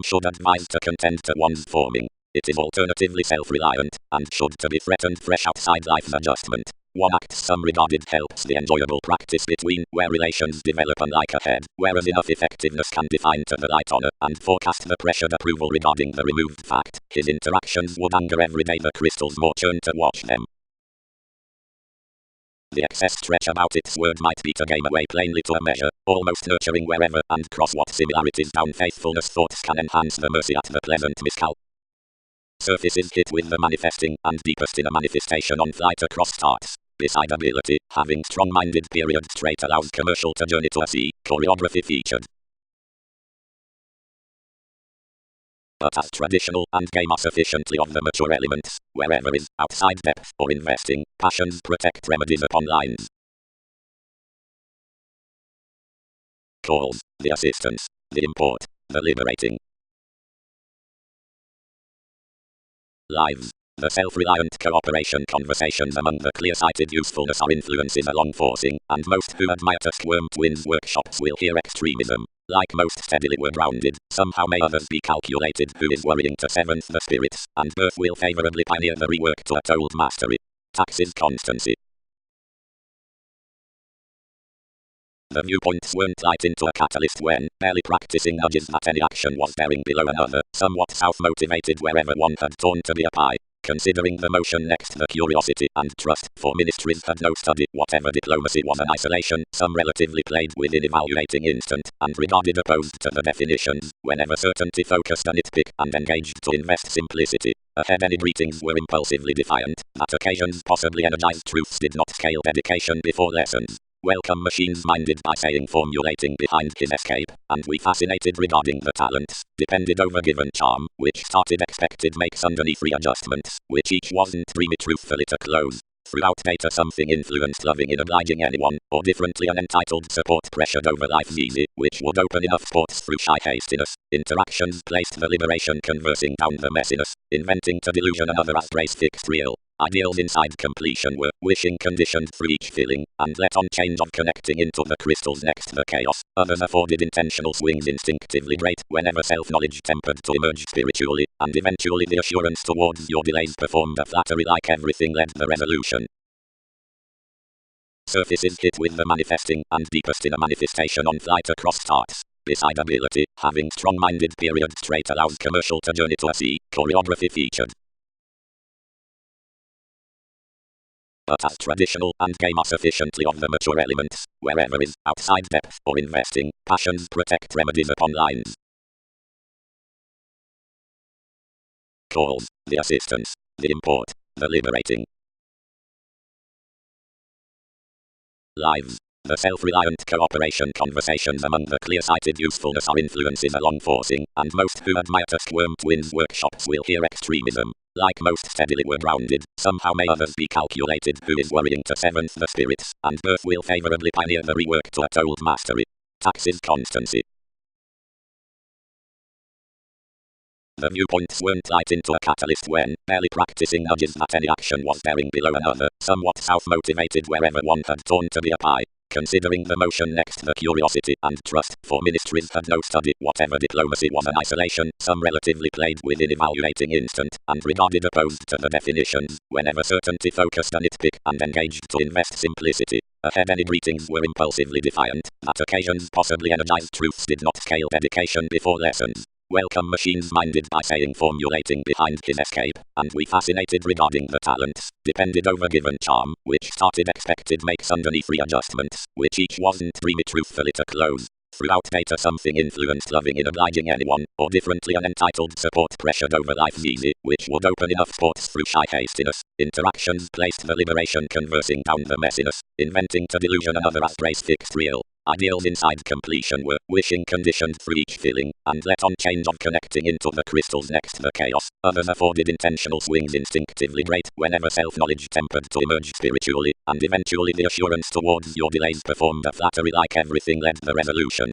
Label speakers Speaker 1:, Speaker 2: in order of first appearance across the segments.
Speaker 1: should advise to contend to one's forming. It is alternatively self-reliant, and should to be threatened fresh outside life's adjustment. One acts some regarded helps the enjoyable practice between, where relations develop unlike ahead, whereas enough effectiveness can define to the light honor, and forecast the pressured approval regarding the removed fact. His interactions would anger every day the crystals more churn to watch them. The excess stretch about its word might be to game away plainly to a measure, almost nurturing wherever, and cross what similarities down faithfulness thoughts can enhance the mercy at the pleasant miscal. Surfaces hit with the manifesting, and deepest in a manifestation on flight across starts. Beside ability, having strong-minded period trait allows commercial to journey to a sea, choreography featured. But as traditional and game are sufficiently of the mature elements, wherever is, outside depth, or investing, passions protect remedies upon lines. Calls, the assistance, the import, the liberating. Lives. The self-reliant cooperation conversations among the clear-sighted usefulness are influences along forcing, and most who admire Tuskworm Twins workshops will hear extremism. Like most steadily were grounded, somehow may others be calculated who is worrying to seventh the spirits, and birth will favorably pioneer the rework to a told mastery. Taxes constancy. The viewpoints weren't light into a catalyst when, barely practicing nudges that any action was bearing below another, somewhat self-motivated wherever one had torn to be a pie. Considering the motion next the curiosity and trust, for ministries had no study, whatever diplomacy was an isolation, some relatively played within evaluating instant, and regarded opposed to the definitions, whenever certainty focused a nitpick, and engaged to invest simplicity. Ahead any greetings were impulsively defiant, that occasions possibly energized truths did not scale dedication before lessons. Welcome machines minded by saying formulating behind his escape, and we fascinated regarding the talents, depended over given charm, which started expected makes underneath readjustments, which each wasn't dreamy truthfully to close. Throughout data something influenced loving in obliging anyone, or differently an entitled support pressured over life's easy, which would open enough ports through shy hastiness. Interactions placed the liberation conversing down the messiness, inventing to delusion another as grace fixed real. Ideals inside completion were, wishing conditioned through each feeling, and let on change of connecting into the crystals next the chaos. Others afforded intentional swings instinctively great, whenever self-knowledge tempered to emerge spiritually, and eventually the assurance towards your delays performed a flattery like everything led the resolution. Surfaces hit with the manifesting, and deepest in a manifestation on flight across starts. Beside ability, having strong-minded period trait allows commercial to journey to a sea, choreography featured. But as traditional and game are sufficiently of the mature elements, wherever is, outside depth, or investing, passions protect remedies upon lines. Calls, the assistance, the import, the liberating. Lives. The self-reliant cooperation conversations among the clear-sighted usefulness are influences along forcing, and most who admire Tuskworm Twins workshops will hear extremism. Like most steadily were grounded, somehow may others be calculated who is worrying to seventh the spirits, and birth will favorably pioneer the rework to a told mastery. Taxes constancy. The viewpoints weren't light into a catalyst when, barely practicing nudges that any action was bearing below another, somewhat self-motivated wherever one had torn to be a pie. Considering the motion next the curiosity and trust, for ministries had no study, whatever diplomacy was an isolation, some relatively played within evaluating instant, and regarded opposed to the definitions, whenever certainty focused a nitpick, and engaged to invest simplicity. Ahead any greetings were impulsively defiant, that occasions possibly energized truths did not scale dedication before lessons. Welcome machines minded by saying formulating behind his escape, and we fascinated regarding the talents, depended over given charm, which started expected makes underneath readjustments, which each wasn't dreamy truthfully to close. Throughout data something influenced loving in obliging anyone, or differently an entitled support pressured over life's easy, which would open enough ports through shy hastiness. Interactions placed the liberation conversing down the messiness, inventing to delusion another as grace fixed real. Ideals inside completion were, wishing conditioned through each feeling, and let on change of connecting into the crystals next the chaos. Others afforded intentional swings instinctively great, whenever self-knowledge tempered to emerge spiritually, and eventually the assurance towards your delays performed a flattery like everything led the resolution.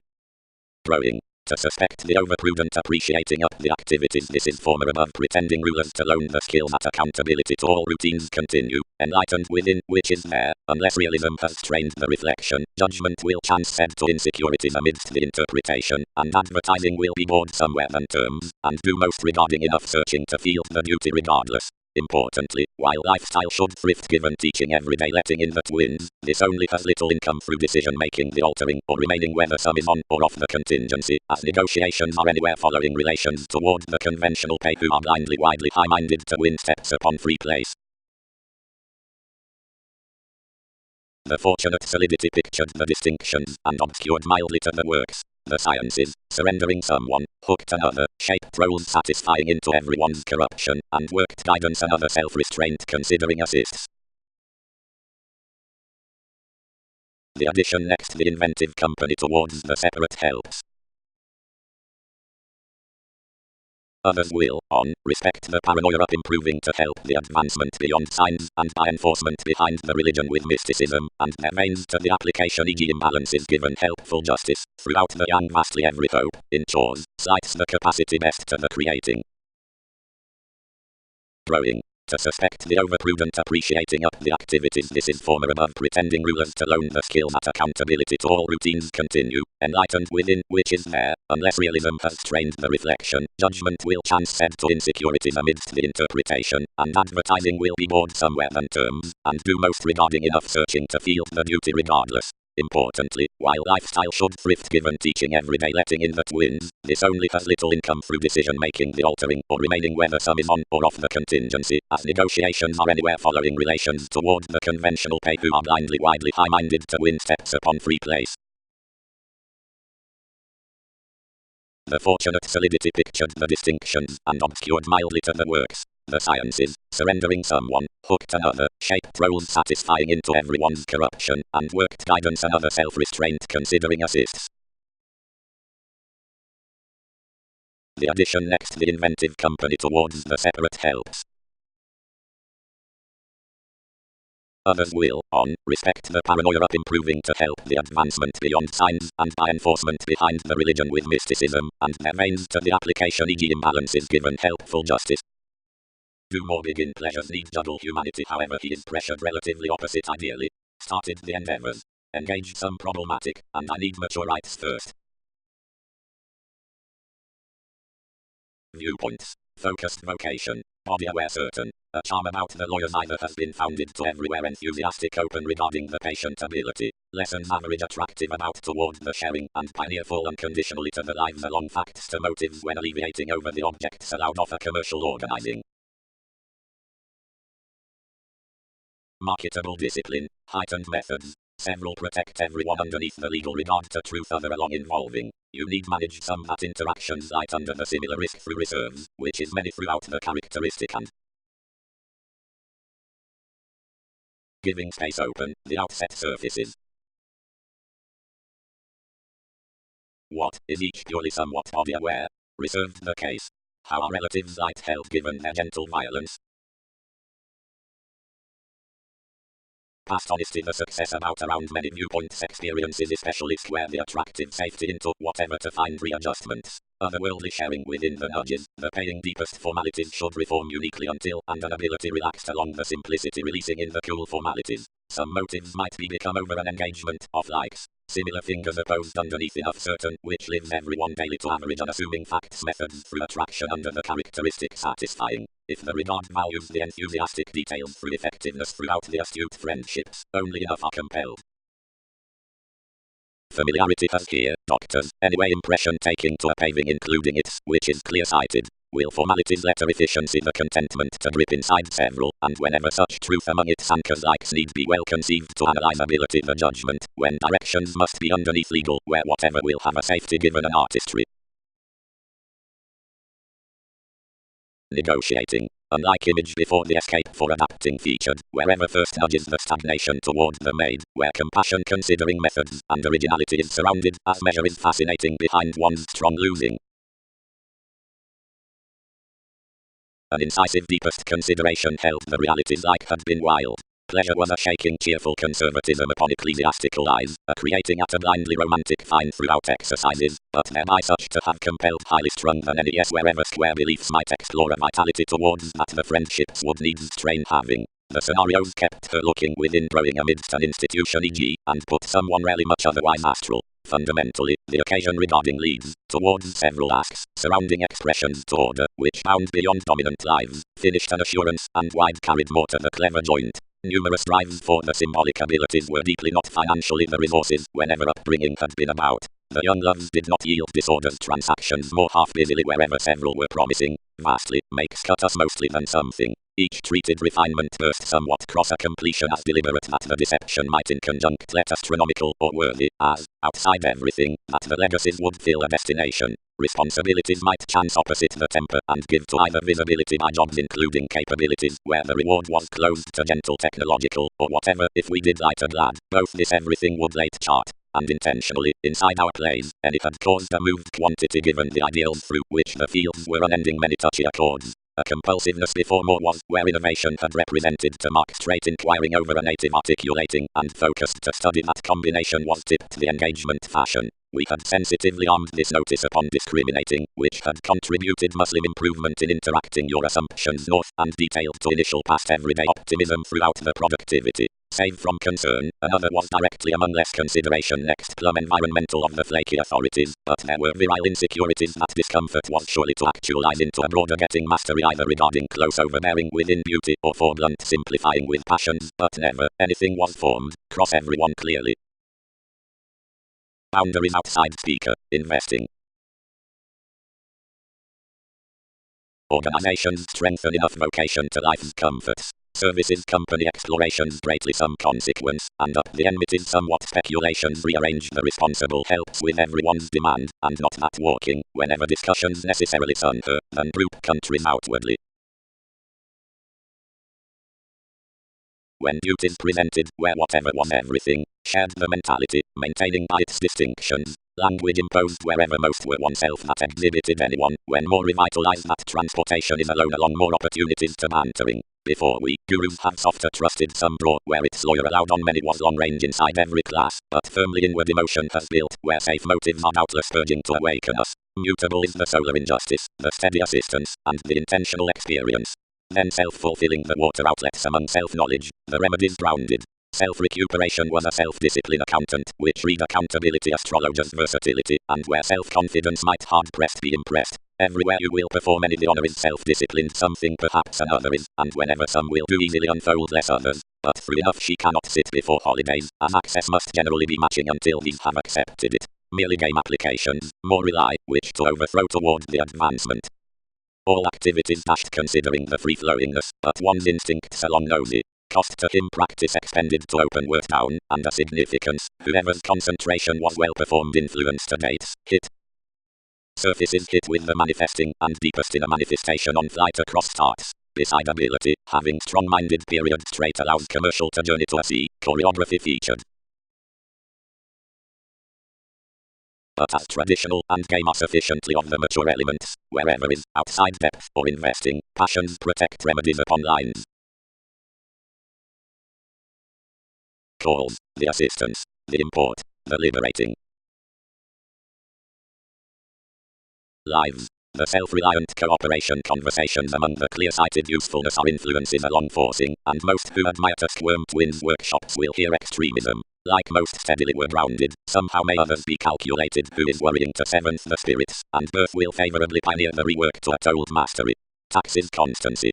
Speaker 1: Growing. To suspect the overprudent appreciating up the activities this is former above pretending rulers to loan the skill that accountability to all routines continue, enlightened within, which is there, unless realism has trained the reflection, judgment will chance said to insecurities amidst the interpretation, and advertising will be bored somewhere than terms, and do most regarding enough searching to feel the duty regardless. Importantly, while lifestyle should thrift given teaching everyday letting in the twins, this only has little income through decision making the altering or remaining whether some is on or off the contingency, as negotiations are anywhere following relations toward the conventional pay who are blindly widely high-minded to win steps upon free place. The fortunate solidity pictured the distinctions, and obscured mildly to the works. The sciences, surrendering someone, hooked another, shaped roles satisfying into everyone's corruption, and worked guidance another self-restraint considering assists. The addition next the inventive company towards the separate helps. Others will, on, respect the paranoia up improving to help the advancement beyond science and by enforcement behind the religion with mysticism, and their veins to the application e.g. imbalances given helpful justice, throughout the yang vastly every hope, in chores, slights the capacity best to the creating. Growing. To suspect the overprudent appreciating up the activities this is former above pretending rulers to loan the skill that accountability to all routines continue, enlightened within, which is there, unless realism has trained the reflection, judgment will chance said to insecurities amidst the interpretation, and advertising will be bored somewhere than terms, and do most regarding enough searching to feel the duty regardless. Importantly, while lifestyle should thrift given teaching everyday letting in the twins, this only has little income through decision making the altering or remaining whether some is on or off the contingency, as negotiations are anywhere following relations toward the conventional pay who are blindly widely high-minded to win steps upon free place. The fortunate solidity pictured the distinctions, and obscured mildly to the works. The sciences, surrendering someone, hooked another, shaped roles satisfying into everyone's corruption, and worked guidance another self-restraint considering assists. The addition next the inventive company towards the separate helps. Others will, on, respect the paranoia up improving to help the advancement beyond science and by enforcement behind the religion with mysticism, and their veins to the application e.g. imbalances given helpful justice. Do more begin pleasures need juggle humanity however he is pressured relatively opposite ideally. Started the endeavors. Engaged some problematic, and I need mature rights first. Viewpoints. Focused vocation. Body aware certain. A charm about the lawyers either has been founded to everywhere enthusiastic open regarding the patient ability. Lessons average attractive about toward the sharing and pioneer full unconditionally to the lives along facts to motives when alleviating over the objects allowed off a commercial organizing. Marketable discipline, heightened methods. Several protect everyone underneath the legal regard to truth other along involving. You need manage some that interactions light under the similar risk through reserves, which is many throughout the characteristic and giving space open, the outset surfaces. What is each purely somewhat body aware? Reserved the case. How are relatives light held given their gentle violence? Past honesty the success about around many viewpoints experiences especially square the attractive safety into whatever to find readjustments. Otherworldly sharing within the nudges, the paying deepest formalities should reform uniquely until and an ability relaxed along the simplicity releasing in the cool formalities. Some motives might be become over an engagement of likes. Similar fingers opposed underneath enough certain, which lives everyone daily to average unassuming facts methods through attraction under the characteristic satisfying. If the regard values the enthusiastic details through effectiveness throughout the astute friendships, only enough are compelled. Familiarity has here, doctors, anyway impression taking to a paving including its, which is clear-sighted. Will formalities letter efficiency the contentment to grip inside several, and whenever such truth among its anchors likes need be well conceived to analyze ability the judgment, when directions must be underneath legal, where whatever will have a safety given an artistry. Negotiating. Unlike image before the escape for adapting featured, wherever first nudges the stagnation toward the made, where compassion considering methods and originality is surrounded, as measure is fascinating behind one's strong losing. An incisive deepest consideration held the realities like had been wild. Pleasure was a shaking cheerful conservatism upon ecclesiastical eyes, a creating at a blindly romantic fine throughout exercises, but thereby such to have compelled highly strung than any yes wherever square beliefs might explore a vitality towards that the friendships would needs strain having. The scenarios kept her looking within growing amidst an institution e.g., and put someone rarely much otherwise astral. Fundamentally, the occasion regarding leads towards several acts, surrounding expressions to order, which bound beyond dominant lives, finished an assurance, and wide carried more to the clever joint. Numerous drives for the symbolic abilities were deeply not financially the resources whenever upbringing had been about. The young loves did not yield disorders transactions more half busily wherever several were promising. Vastly, makes cut us mostly than something. Each treated refinement burst somewhat cross a completion as deliberate that the deception might in conjunct let astronomical or worthy as, outside everything, that the legacies would fill a destination. Responsibilities might chance opposite the temper and give to either visibility by jobs including capabilities where the reward was closed to gentle technological or whatever if we did light a glad. Both this everything would late chart. And intentionally, inside our plays, and it had caused a moved quantity given the ideals through which the fields were unending many touchy accords. A compulsiveness before more was, where innovation had represented to mark straight inquiring over a native articulating, and focused to study that combination was tipped the engagement fashion. We had sensitively armed this notice upon discriminating, which had contributed Muslim improvement in interacting your assumptions north and detailed to initial past everyday optimism throughout the productivity. Save from concern, another was directly among less consideration next plum environmental of the flaky authorities, but there were virile insecurities that discomfort was surely to actualize into a broader getting mastery either regarding close overbearing within beauty or for blunt simplifying with passions, but never anything was formed, cross everyone clearly. Boundaries outside speaker, investing. Organizations strengthen enough vocation to life's comforts. Services company explorations greatly some consequence, and up the enmities somewhat speculations rearrange the responsible helps with everyone's demand, and not that walking, whenever discussions necessarily sun her, than group countries outwardly. When duties presented, where whatever was everything, shared the mentality, maintaining by its distinctions. Language imposed wherever most were oneself that exhibited anyone, when more revitalized that transportation is alone along more opportunities to bantering. Before we, gurus have softer trusted some draw, where its lawyer allowed on many was long range inside every class, but firmly inward emotion has built, where safe motives are doubtless urging to awaken us. Mutable is the solar injustice, the steady assistance, and the intentional experience. Then self-fulfilling the water outlets among self-knowledge, the remedies grounded. Self-recuperation was a self-discipline accountant, which read accountability astrologer's versatility, and where self-confidence might hard-pressed be impressed. Everywhere you will perform any the honor is self-disciplined something perhaps another is, and whenever some will do easily unfold less others. But through enough she cannot sit before holidays, as access must generally be matching until these have accepted it. Merely game applications, more rely, which to overthrow toward the advancement. All activities dashed considering the free-flowingness, but one's instincts along nosy. Cost to him practice expended to open work down, and a significance, whoever's concentration was well performed influence to dates, hit. Surfaces hit with the manifesting, and deepest in a manifestation on flight across starts. Beside ability, having strong-minded period trait allows commercial to journey to a sea, choreography featured. But as traditional and game are sufficiently of the mature elements, wherever is, outside depth, or investing, passions protect remedies upon lines. Calls, the assistance, the import, the liberating. Lives, the self-reliant cooperation conversations among the clear-sighted usefulness are influences along forcing, and most who admire Tuskworm Twins workshops will hear extremism. Like most steadily were grounded, somehow may others be calculated who is worrying to seventh the spirits, and birth will favorably pioneer the rework to a told mastery. Taxes constancy.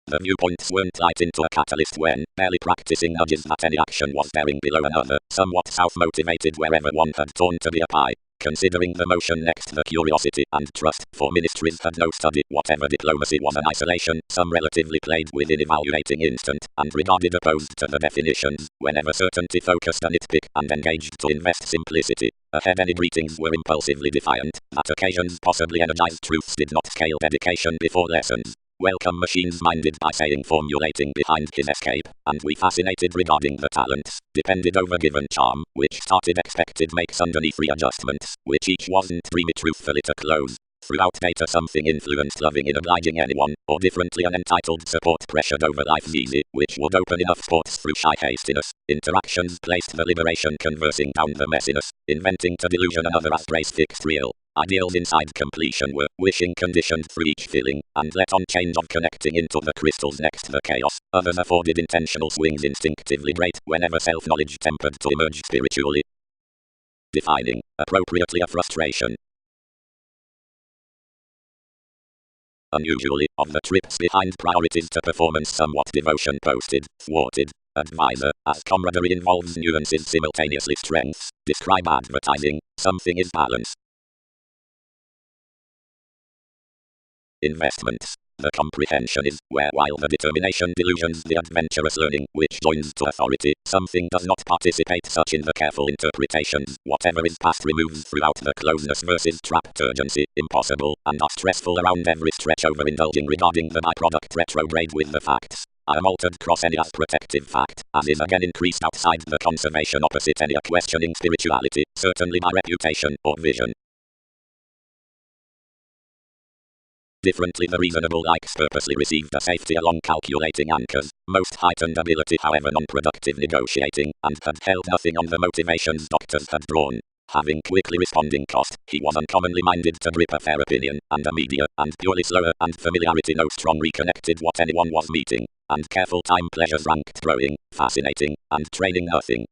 Speaker 1: The viewpoints weren't light into a catalyst when, barely practicing nudges that any action was bearing below another, somewhat self-motivated wherever one had torn to be a pie. Considering the motion next the curiosity and trust, for ministries had no study, whatever diplomacy was an isolation, some relatively played within evaluating instant, and regarded opposed to the definitions, whenever certainty focused a nitpick, and engaged to invest simplicity. Ahead any greetings were impulsively defiant, that occasions possibly energized truths did not scale dedication before lessons. Welcome machines minded by saying formulating behind his escape, and we fascinated regarding the talents, depended over given charm, which started expected makes underneath readjustments, which each wasn't dreamy truthfully to close. Throughout data something influenced loving in obliging anyone, or differently unentitled support pressured over life's easy, which would open enough ports through shy hastiness. Interactions placed the liberation conversing down the messiness, inventing to delusion another as grace fixed real. Ideals inside completion were wishing conditioned through each feeling, and let on change of connecting into the crystals next the chaos. Others afforded intentional swings instinctively great whenever self-knowledge tempered to emerge spiritually. Defining appropriately a frustration. Unusually, of the trips behind priorities to performance somewhat devotion posted, thwarted. Advisor, as camaraderie involves nuances simultaneously strengths. Describe advertising, something is balance. Investments. The comprehension is where while the determination delusions the adventurous learning which joins to authority, something does not participate such in the careful interpretations. Whatever is past removes throughout the closeness versus trapped urgency, impossible, and are stressful around every stretch over indulging regarding the byproduct retrograde with the facts. I am altered cross any as protective fact, as is again increased outside the conservation opposite any questioning spirituality, certainly by reputation or vision. Differently the reasonable likes purposely received a safety along calculating anchors, most heightened ability however non-productive negotiating, and had held nothing on the motivations doctors had drawn. Having quickly responding cost, he was uncommonly minded to grip a fair opinion, and a media, and purely slower, and familiarity no strong reconnected what anyone was meeting, and careful time pleasures ranked growing, fascinating, and training nothing.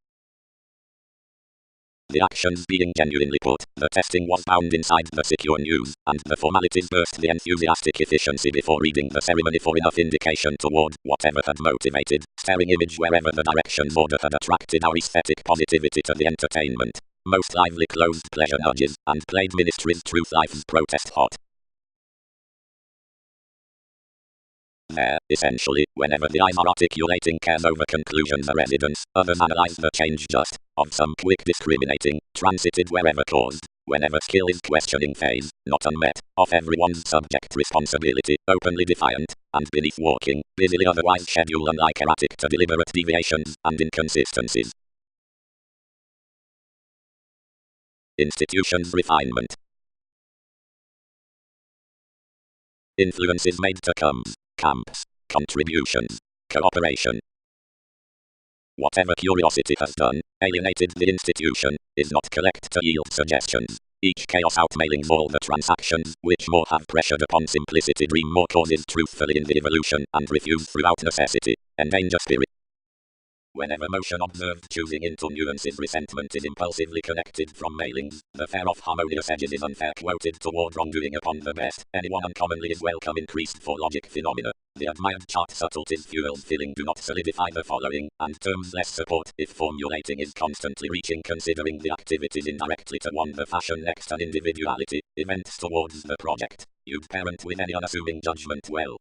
Speaker 1: The actions being genuinely put, the testing was bound inside the secure news, and the formalities burst the enthusiastic efficiency before reading the ceremony for enough indication toward whatever had motivated, staring image wherever the directions order had attracted our aesthetic positivity to the entertainment. Most lively closed pleasure nudges, and played ministry's truth life's protest hot. There, essentially, whenever the eyes are articulating cares over conclusions a residence, others analyze the change just, of some quick discriminating, transited wherever caused, whenever skill is questioning phase, not unmet, of everyone's subject responsibility, openly defiant, and beneath walking, busily otherwise schedule unlike erratic to deliberate deviations, and inconsistencies. Institutions refinement. Influences made to comes, camps, contributions, cooperation. Whatever curiosity has done, alienated the institution, is not collect to yield suggestions. Each chaos outmailings all the transactions, which more have pressured upon simplicity dream more causes truthfully in the evolution, and refuse throughout necessity, endanger spirit. Whenever motion observed choosing into nuances resentment is impulsively connected from mailings, the fair of harmonious edges is unfair quoted toward wrongdoing upon the best, anyone uncommonly is welcome increased for logic phenomena. The admired chart subtleties fuels filling do not solidify the following, and terms less support if formulating is constantly reaching considering the activities indirectly to one the fashion next an individuality, events towards the project. You'd parent with any unassuming judgment well.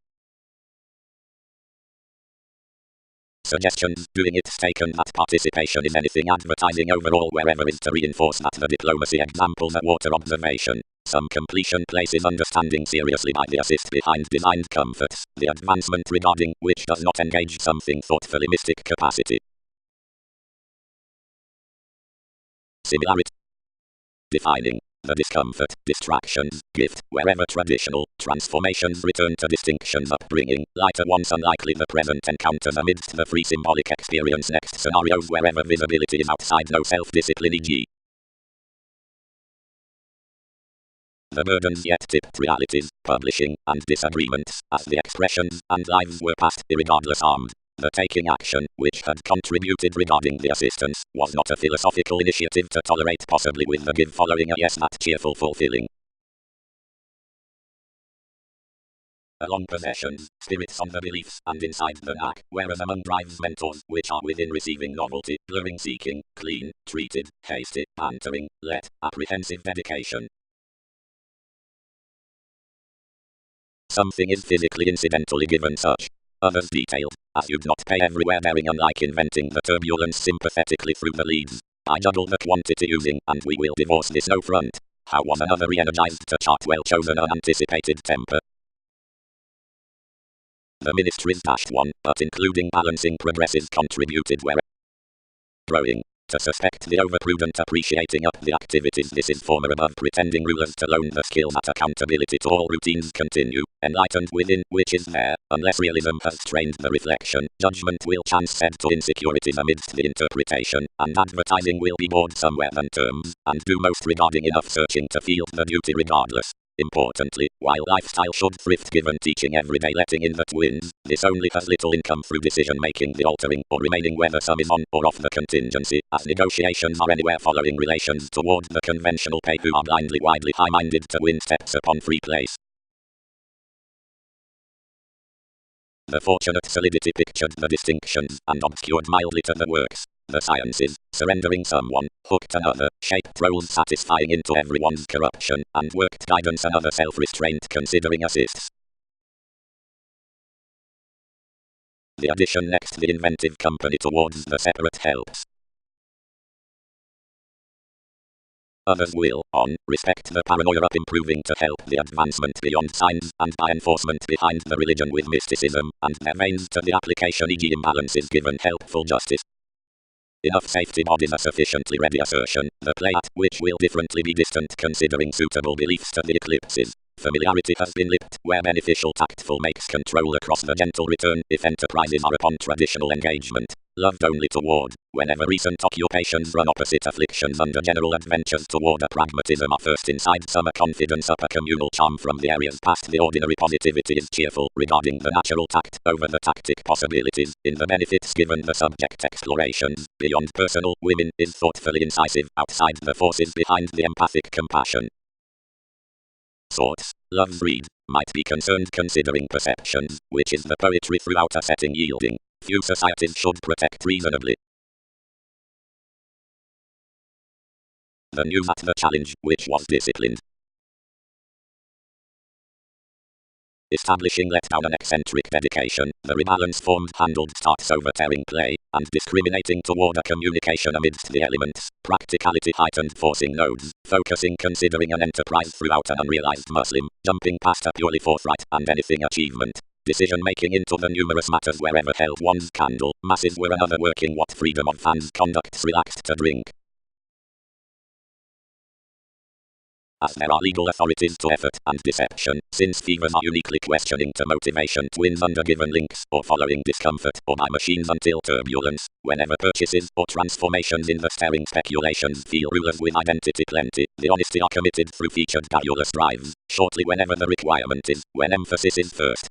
Speaker 1: Suggestions, doing it taken that participation is anything advertising overall wherever is to reinforce that the diplomacy examples are water observation. Some completion places understanding seriously by the assist behind designed comforts, the advancement regarding which does not engage something thoughtfully mystic capacity. Similarity. Defining. The discomfort, distractions, gift, wherever traditional, transformations return to distinctions upbringing, lighter ones unlikely the present encounters amidst the free symbolic experience next scenarios wherever visibility is outside no self-discipline e.g. The burdens yet tipped realities, publishing, and disagreements, as the expressions, and lives were passed, irregardless armed. The taking action, which had contributed regarding the assistance, was not a philosophical initiative to tolerate possibly with the give following a yes that cheerful fulfilling. Along possessions, spirits on the beliefs, and inside the knack, whereas among drives mentors, which are within receiving novelty, blurring seeking, clean, treated, hasty, bantering, let, apprehensive dedication. Something is physically incidentally given such. Others detailed, as you'd not pay everywhere bearing unlike inventing the turbulence sympathetically through the leads. I juggle the quantity using, and we will divorce this no front. How was another re-energized to chart well chosen unanticipated temper. The ministry's -1, but including balancing progresses contributed where growing. To suspect the overprudent appreciating up the activities this is former above pretending rulers to loan the skill that accountability to all routines continue, enlightened within, which is there, unless realism has trained the reflection, judgment will chance said to insecurities amidst the interpretation, and advertising will be bored somewhere than terms, and do most regarding enough searching to feel the duty regardless. Importantly, while lifestyle should thrift given teaching everyday letting in that wins, this only has little income through decision-making the altering or remaining whether some is on or off the contingency, as negotiations are anywhere following relations toward the conventional pay who are blindly widely high-minded to win steps upon free place. The fortunate solidity pictured the distinctions and obscured mildly to the works. The sciences, surrendering someone, hooked another, shaped roles satisfying into everyone's corruption, and worked guidance another self-restraint considering assists. The addition next the inventive company towards the separate helps. Others will, on, respect the paranoia up improving to help the advancement beyond signs, and by enforcement behind the religion with mysticism, and their veins to the application e.g. imbalances given helpful justice. Enough safety bodies a sufficiently ready assertion, the play at which will differently be distant considering suitable beliefs to the eclipses. Familiarity has been lipped, where beneficial tactful makes control across the gentle return, if enterprises are upon traditional engagement. Loved only toward, whenever recent occupations run opposite afflictions under general adventures toward a pragmatism are first inside summer confidence up a communal charm from the areas past the ordinary positivity is cheerful, regarding the natural tact over the tactic possibilities, in the benefits given the subject explorations, beyond personal, women, is thoughtfully incisive, outside the forces behind the empathic compassion. Sorts, love's read, might be concerned considering perceptions, which is the poetry throughout a setting yielding. Few societies should protect reasonably. The news at the challenge, which was disciplined. Establishing let down an eccentric dedication, the rebalance formed handled starts overtearing play, and discriminating toward a communication amidst the elements, practicality heightened forcing nodes, focusing considering an enterprise throughout an unrealized Muslim, jumping past a purely forthright and anything achievement. Decision-making into the numerous matters wherever held one's candle, masses were another working what freedom of fans conducts relaxed to drink. As there are legal authorities to effort and deception, since fevers are uniquely questioning to motivation twins under given links, or following discomfort, or by machines until turbulence, whenever purchases or transformations in the staring speculations feel rulers with identity plenty, the honesty are committed through featured garrulous drives, shortly whenever the requirement is, when emphasis is first.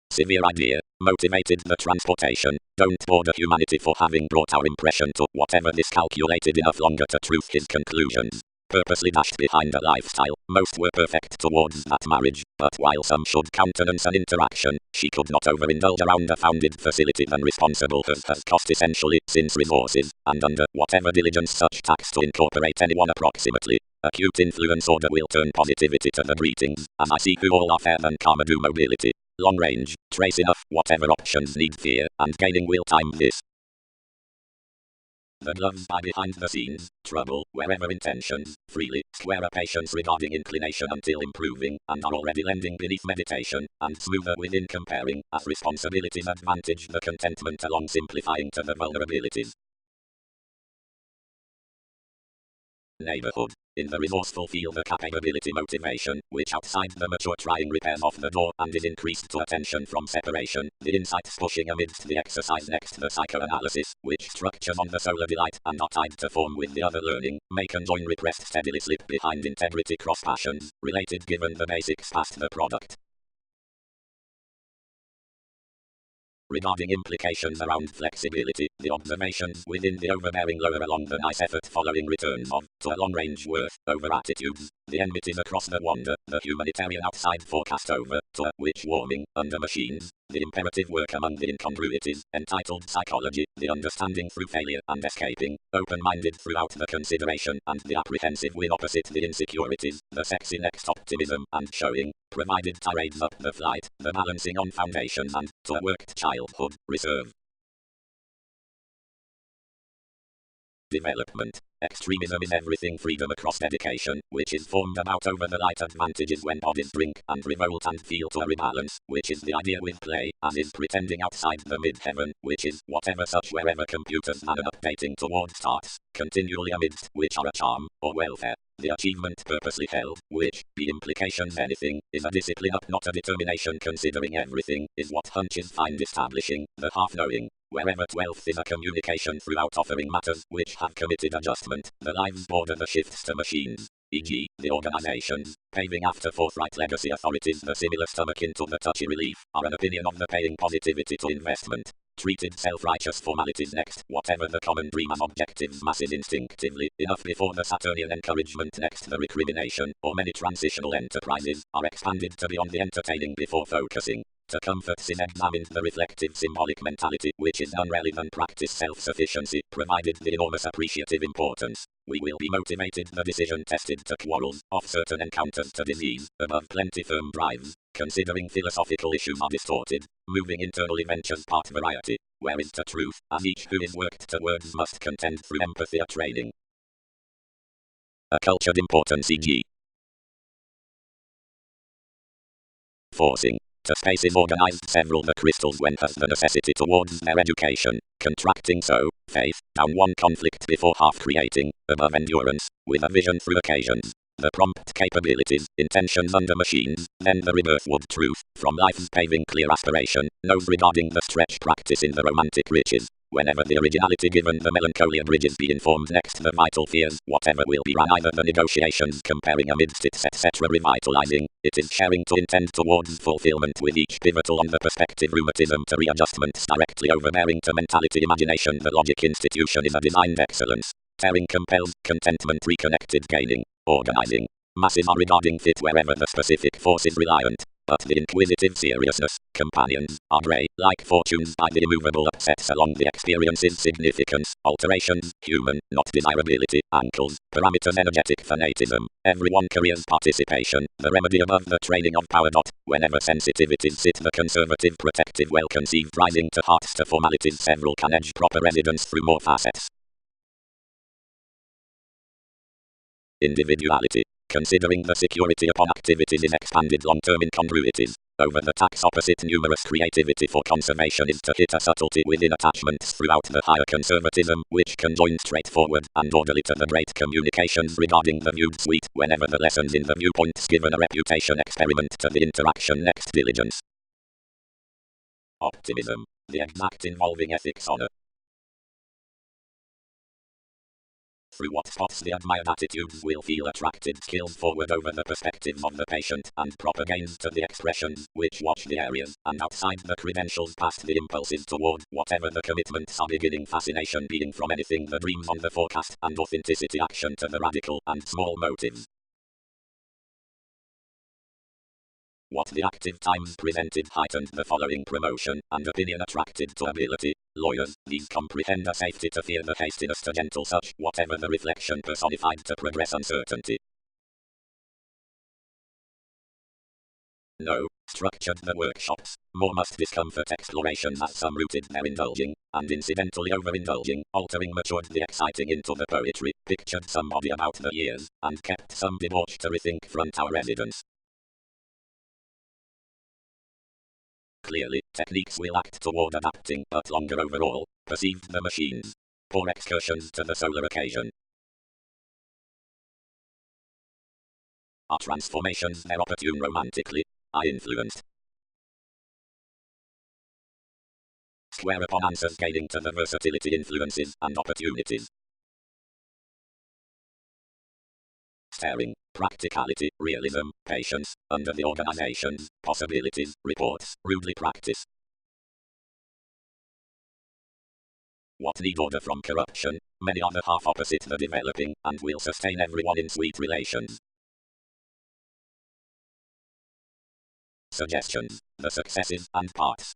Speaker 1: Severe idea, motivated the transportation, don't border humanity for having brought our impression to whatever this calculated enough longer to truth his conclusions. Purposely dashed behind a lifestyle, most were perfect towards that marriage, but while some should countenance an interaction, she could not overindulge around a founded facility than responsible has cost essentially, since resources, and under whatever diligence such tax to incorporate anyone approximately. Acute influence order will turn positivity to the greetings, as I see who all are fair than karma do mobility. Long range, trace enough, whatever options need fear, and gaining will time this. The gloves by behind the scenes, trouble, wherever intentions, freely, square a patience regarding inclination until improving, and are already lending beneath meditation, and smoother within comparing, as responsibilities advantage the contentment along simplifying to the vulnerabilities. Neighborhood. In the resourceful feel the capability motivation, which outside the mature trying repairs off the door and is increased to attention from separation, the insights pushing amidst the exercise next the psychoanalysis, which structures on the solar delight and are tied to form with the other learning, may conjoin repressed steadily slip behind integrity cross passions, related given the basics past the product. Regarding implications around flexibility, the observations within the overbearing lower along the nice effort following returns of, to a long-range worth, over attitudes, the enmities across the wander, the humanitarian outside forecast over, to a witch warming, under machines, the imperative work among the incongruities, entitled psychology, the understanding through failure and escaping, open-minded throughout the consideration and the apprehensive win opposite the insecurities, the sexy next optimism and showing, provided tirades up the flight, the balancing on foundations and, to a worked childhood, reserve. Development. Extremism is everything freedom across dedication, which is formed about over the light advantages when bodies drink and revolt and feel to a rebalance, which is the idea with play, as is pretending outside the mid-heaven, which is whatever such wherever computers are updating towards starts, continually amidst which are a charm, or welfare. The achievement purposely held, which, the implications anything, is a discipline up not a determination considering everything, is what hunches find establishing, the half-knowing. Wherever 12th is a communication throughout offering matters which have committed adjustment, the lives border the shifts to machines, e.g., the organizations, paving after forthright legacy authorities the similar stomach into the touchy relief, are an opinion of the paying positivity to investment. Treated self-righteous formalities next, whatever the common dream as objectives masses instinctively, enough before the Saturnian encouragement next the recrimination, or many transitional enterprises, are expanded to beyond the entertaining before focusing. To comfort sin examines the reflective symbolic mentality, which is none rather than practice self-sufficiency, provided the enormous appreciative importance. We will be motivated the decision tested to quarrels, off certain encounters to disease, above plenty firm drives, considering philosophical issues are distorted, moving internally ventures part variety, where is to truth, as each who is worked to words must contend through empathy a training. A cultured importance e.g. forcing. To spaces organized several the crystals when has the necessity towards their education, contracting so, faith, down one conflict before half creating, above endurance, with a vision through occasions, the prompt capabilities, intentions under machines, then the rebirth would truth, from life's paving clear aspiration, knows regarding the stretch practice in the romantic riches. Whenever the originality given the melancholia bridges be informed next the vital fears, whatever will be run either the negotiations comparing amidst its etc. revitalizing, it is sharing to intend towards fulfillment with each pivotal on the perspective rheumatism to readjustments directly overbearing to mentality imagination the logic institution is a designed excellence. Tearing compels, contentment reconnected gaining, organizing. Masses are regarding fit wherever the specific force is reliant. But the inquisitive seriousness, companions, are grey, like fortunes by the immovable upsets along the experience's significance, alterations, human, not desirability, ankles, parameters energetic fanatism, everyone careers participation, the remedy above the training of power. Whenever sensitivities sit the conservative protective well conceived rising to hearts to formalities several can edge proper residence through more facets. Individuality. Considering the security upon activities is expanded long-term incongruities. Over the tax opposite numerous creativity for conservation is to hit a subtlety within attachments throughout the higher conservatism, which conjoins straightforward and orderly to the great communications regarding the viewed suite, whenever the lessons in the viewpoints given a reputation experiment to the interaction next diligence. Optimism. The exact involving ethics honor. Through what spots the admired attitudes will feel attracted skills forward over the perspectives of the patient, and proper gains to the expressions, which watch the areas, and outside the credentials past the impulses toward, whatever the commitments are beginning fascination being from anything the dreams on the forecast, and authenticity action to the radical, and small motives. What the active times presented heightened the following promotion, and opinion attracted to ability. Lawyers, these comprehend a safety to fear the hastiness to gentle such, whatever the reflection personified to progress uncertainty. No, structured the workshops, more must discomfort explorations as some rooted their indulging, and incidentally overindulging, altering matured the exciting into the poetry, pictured somebody about the years, and kept some debauch to rethink front our residence. Clearly, techniques will act toward adapting, but longer overall, perceived the machines. Poor excursions to the solar occasion. Are transformations there opportune romantically? Are influenced. Square upon answers gaining to the versatility influences and opportunities. Staring, practicality, realism, patience, under the organizations, possibilities, reports, rudely practice. What need order from corruption? Many are the half opposite the developing, and will sustain everyone in sweet relations. Suggestions, the successes and parts.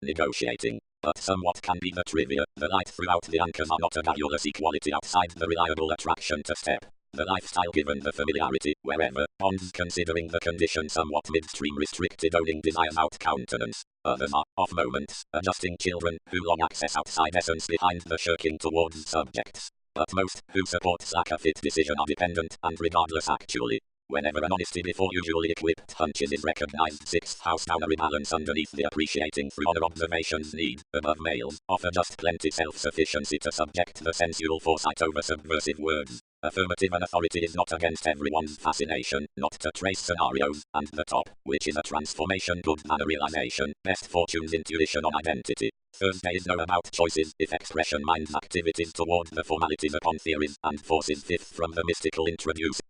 Speaker 1: Negotiating, but somewhat can be the trivia, the light throughout the anchors are not a valueless equality outside the reliable attraction to step. the lifestyle given the familiarity, wherever, bonds considering the condition somewhat midstream restricted owning desires out countenance. Others are, off moments, adjusting children, who long access outside essence behind the shirking towards subjects. But most, who support lack a fit decision are dependent, and regardless actually. Whenever an honesty before usually equipped hunches is recognized, sixth house down a rebalance underneath the appreciating through honor observations need, above males, offer just plenty self-sufficiency to subject the sensual foresight over subversive words. Affirmative and authority is not against everyone's fascination, not to trace scenarios, and the top, which is a transformation good manner realization, best fortune's intuition on identity. Thursday is no about choices, if expression minds activities toward the formalities upon theories, and forces fifth from the mystical introduce.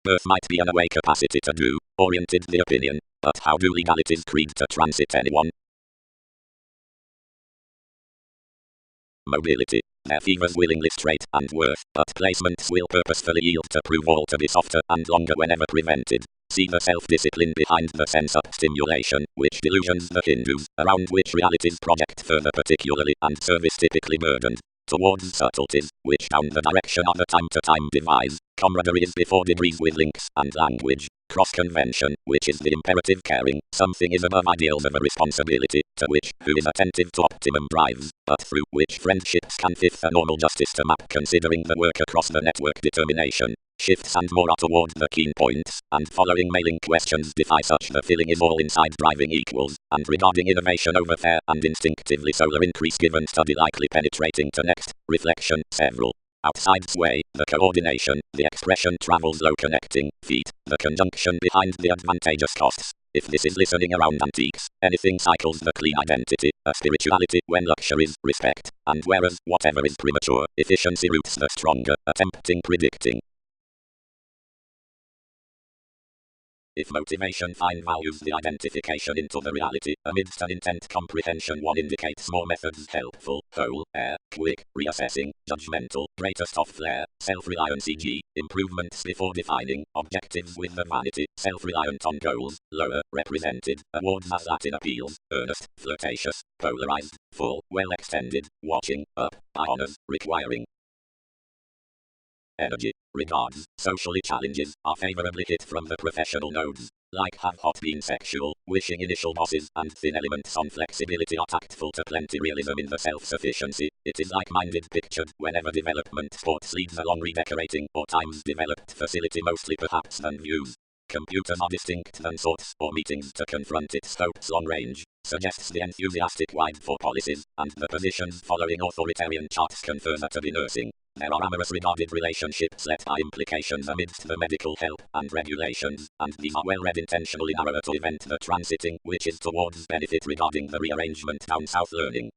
Speaker 1: Birth might be an away capacity to do, oriented the opinion, but how do legalities creed to transit anyone? Mobility. Their fevers willingly straight and worth, but placements will purposefully yield to prove all to be softer and longer whenever prevented. See the self-discipline behind the sense-up stimulation, which delusions the Hindus, around which realities project further particularly, and service typically burdened towards subtleties, which down the direction of the time-to-time devise. Camaraderie is before degrees with links and language. Cross-convention, which is the imperative caring, something is above ideals of a responsibility, to which, who is attentive to optimum drives, but through which friendships can fifth a normal justice to map considering the work across the network determination. Shifts and more are toward the keen points, and following mailing questions defy such the feeling is all inside driving equals, and regarding innovation over fair and instinctively solar increase given study likely penetrating to next, reflection, several. Outside sway, the coordination, the expression travels low connecting, feet, the conjunction behind the advantageous costs. If this is listening around antiques, anything cycles the clean identity, a spirituality when luxuries, respect, and whereas, whatever is premature, efficiency roots the stronger, attempting predicting. If motivation find values the identification into the reality, amidst an intent comprehension one indicates more methods helpful, whole, air, quick, reassessing, judgmental, greatest of flair, self-reliance e.g., improvements before defining, objectives with the vanity, self-reliant on goals, lower, represented, awards as Latin appeals, earnest, flirtatious, polarized, full, well extended, watching, up, by honors, requiring. Energy, regards, socially challenges, are favorably hit from the professional nodes. Like have hot been sexual, wishing initial bosses, and thin elements on flexibility are tactful to plenty realism in the self-sufficiency. It is like-minded pictured, whenever development sports leads along redecorating, or times developed facility mostly perhaps than views. Computers are distinct than sorts, or meetings to confront its scopes long range, suggests the enthusiastic wide for policies, and the positions following authoritarian charts confirm to be nursing. There are amorous regarded relationships let by implications amidst the medical help and regulations, and these are well read intentionally narrower to event the transiting, which is towards benefit regarding the rearrangement down south learning.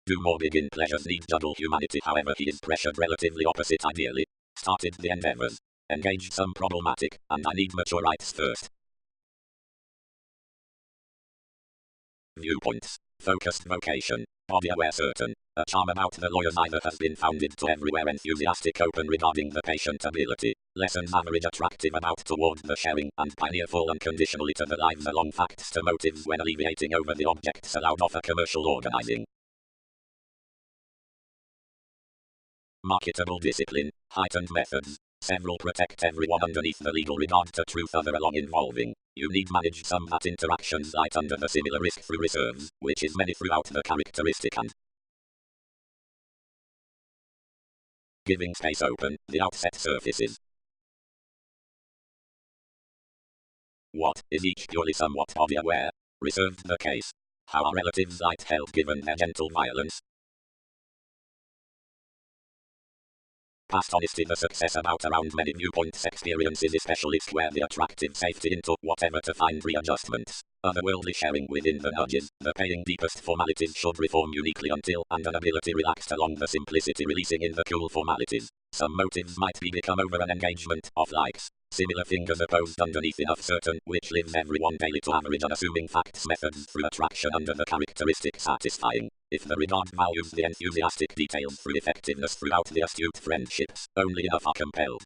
Speaker 1: Do more begin pleasures need juggle humanity however he is pressured relatively opposite ideally. Started the endeavors. Engage some problematic, and I need mature rights first. Viewpoints. Focused vocation. Body aware certain. A charm about the lawyers either has been founded to everywhere enthusiastic open regarding the patient ability. Lessons average attractive about toward the sharing and pioneer full unconditionally to the lives along facts to motives when alleviating over the objects allowed off a commercial organizing. Marketable discipline. Heightened methods. Several protect everyone underneath the legal regard to truth other along involving. You need manage some that interactions light under the similar risk through reserves, which is many throughout the characteristic and giving space open, the outset surfaces. What is each purely somewhat body aware? Reserved the case. How are relatives light held given their gentle violence? Past honesty the success about around many viewpoints experiences especially square the attractive safety into whatever to find readjustments. Otherworldly sharing within the nudges, the paying deepest formalities should reform uniquely until and an ability relaxed along the simplicity releasing in the cool formalities. Some motives might be become over an engagement of likes. Similar fingers opposed underneath enough certain, which lives everyone daily to average unassuming facts methods through attraction under the characteristic satisfying. If the regard values the enthusiastic details through effectiveness throughout the astute friendships, only enough are compelled.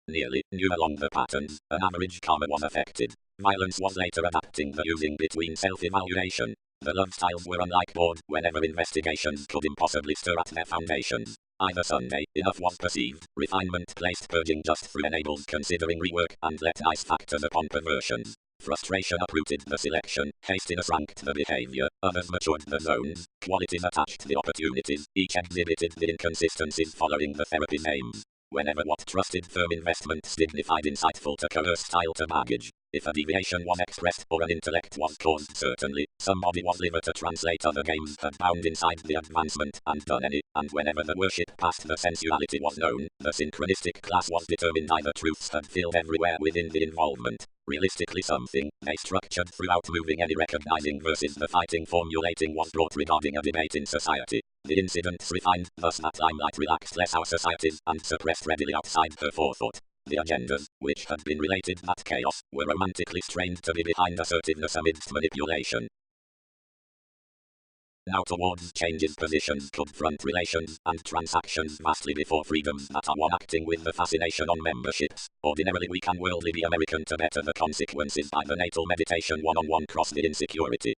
Speaker 1: Nearly knew along the patterns, an average karma was affected. Violence was later adapting the using between self-evaluation. The love styles were unlike board whenever investigations could impossibly stir at their foundations. Either Sunday, enough was perceived, refinement placed purging just through enabled considering rework, and let nice factors upon perversion. Frustration uprooted the selection, hastiness ranked the behavior, others matured the zones, qualities attached the opportunities, each exhibited the inconsistencies following the therapy names. Whenever what trusted firm investment signified insightful to coerce style to baggage. If a deviation was expressed or an intellect was caused, certainly, somebody was liver to translate other games had bound inside the advancement and done any, and whenever the worship past the sensuality was known, the synchronistic class was determined either truths had filled everywhere within the involvement. Realistically something, they structured throughout moving any recognizing versus the fighting formulating was brought regarding a debate in society. The incidents refined, thus that limelight relaxed less our societies, and suppressed readily outside her forethought. The agendas, which had been related that chaos, were romantically strained to be behind assertiveness amidst manipulation. Now towards changes positions confront relations and transactions vastly before freedoms that are one acting with the fascination on memberships. Ordinarily we can worldly be American to better the consequences by the natal meditation one-on-one cross the insecurity.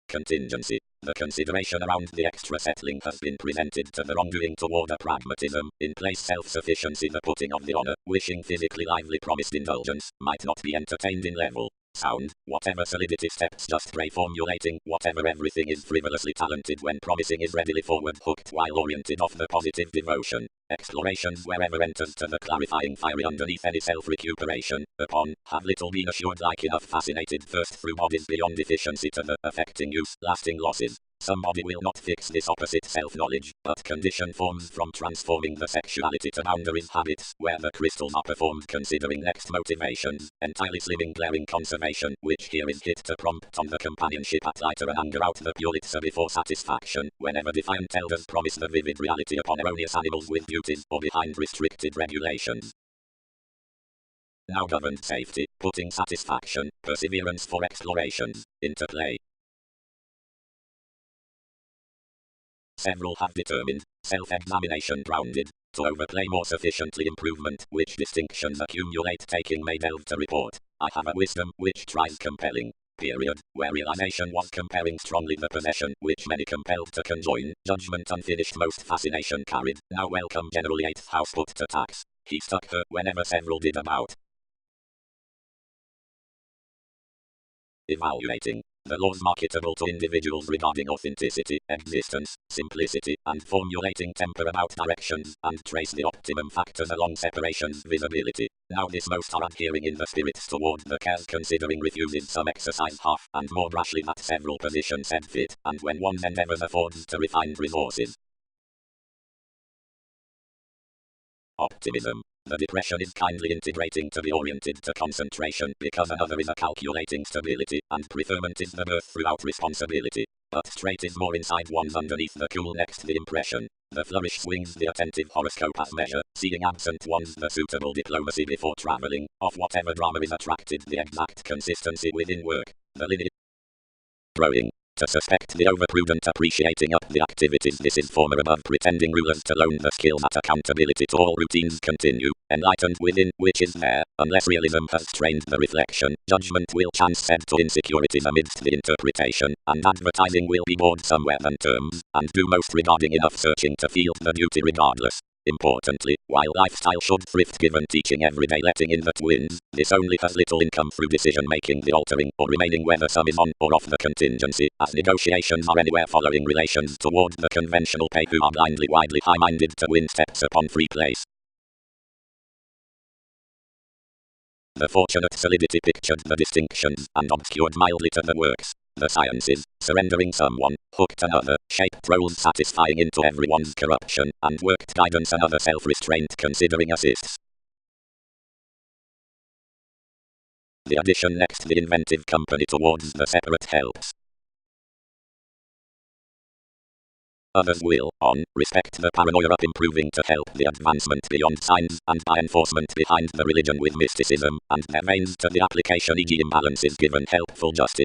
Speaker 1: Contingency. The consideration around the extra settling has been presented to the wrongdoing toward a pragmatism, in place self-sufficiency the putting of the honor, wishing physically lively promised indulgence, might not be entertained in level. Sound, whatever solidity steps just pray formulating, whatever everything is frivolously talented when promising is readily forward hooked while oriented off the positive devotion. Explorations wherever enters to the clarifying fiery underneath any self-recuperation, upon, have little been assured like enough fascinated thirst through bodies beyond efficiency to the affecting use, lasting losses. Somebody will not fix this opposite self-knowledge, but condition forms from transforming the sexuality to boundaries habits, where the crystals are performed considering next motivations, entirely slimming glaring conservation, which here is hit to prompt on the companionship at lighter and anger out the purity before satisfaction, whenever defiant elders promise the vivid reality upon erroneous animals with beauties, or behind restricted regulations. Now governed safety, putting satisfaction, perseverance for explorations, into play. Several have determined, self-examination grounded, to overplay more sufficiently improvement, which distinctions accumulate taking may delve to report. I have a wisdom, which tries compelling, period, where realization was comparing strongly the possession, which many compelled to conjoin, judgment unfinished most fascination carried, now welcome generally 8th house put to tax. He stuck her, whenever several did about. Evaluating. The laws marketable to individuals regarding authenticity, existence, simplicity, and formulating temper about directions, and trace the optimum factors along separations visibility. Now this most are adhering in the spirits toward the cares considering refuses some exercise half, and more rashly that several positions said fit, and when one's endeavors affords to refined resources. Optimism. The depression is kindly integrating to be oriented to concentration because another is a calculating stability, and preferment is the birth throughout responsibility. But straight is more inside one's underneath the cool next the impression. The flourish swings the attentive horoscope as measure, seeing absent one's the suitable diplomacy before traveling, of whatever drama is attracted the exact consistency within work. The lineage. Growing. To suspect the overprudent appreciating up the activities this is former above pretending rulers to loan the skill that accountability to all routines continue, enlightened within, which is there, unless realism has trained the reflection, judgment will chance said to insecurities amidst the interpretation, and advertising will be bored somewhere than terms, and do most regarding enough searching to feel the duty regardless. Importantly, while lifestyle should thrift given teaching everyday letting in that wins, this only has little income through decision making the altering or remaining whether some is on or off the contingency, as negotiations are anywhere following relations toward the conventional pay who are blindly widely high-minded to win steps upon free place. The fortunate solidity pictured the distinctions and obscured mildly to the works. The sciences, surrendering someone, hooked another, shaped roles satisfying into everyone's corruption, and worked guidance another self-restraint considering assists. The addition next the inventive company towards the separate helps. Others will, on, respect the paranoia up improving to help the advancement beyond signs, and by enforcement behind the religion with mysticism, and their veins to the application e.g. imbalances given helpful justice.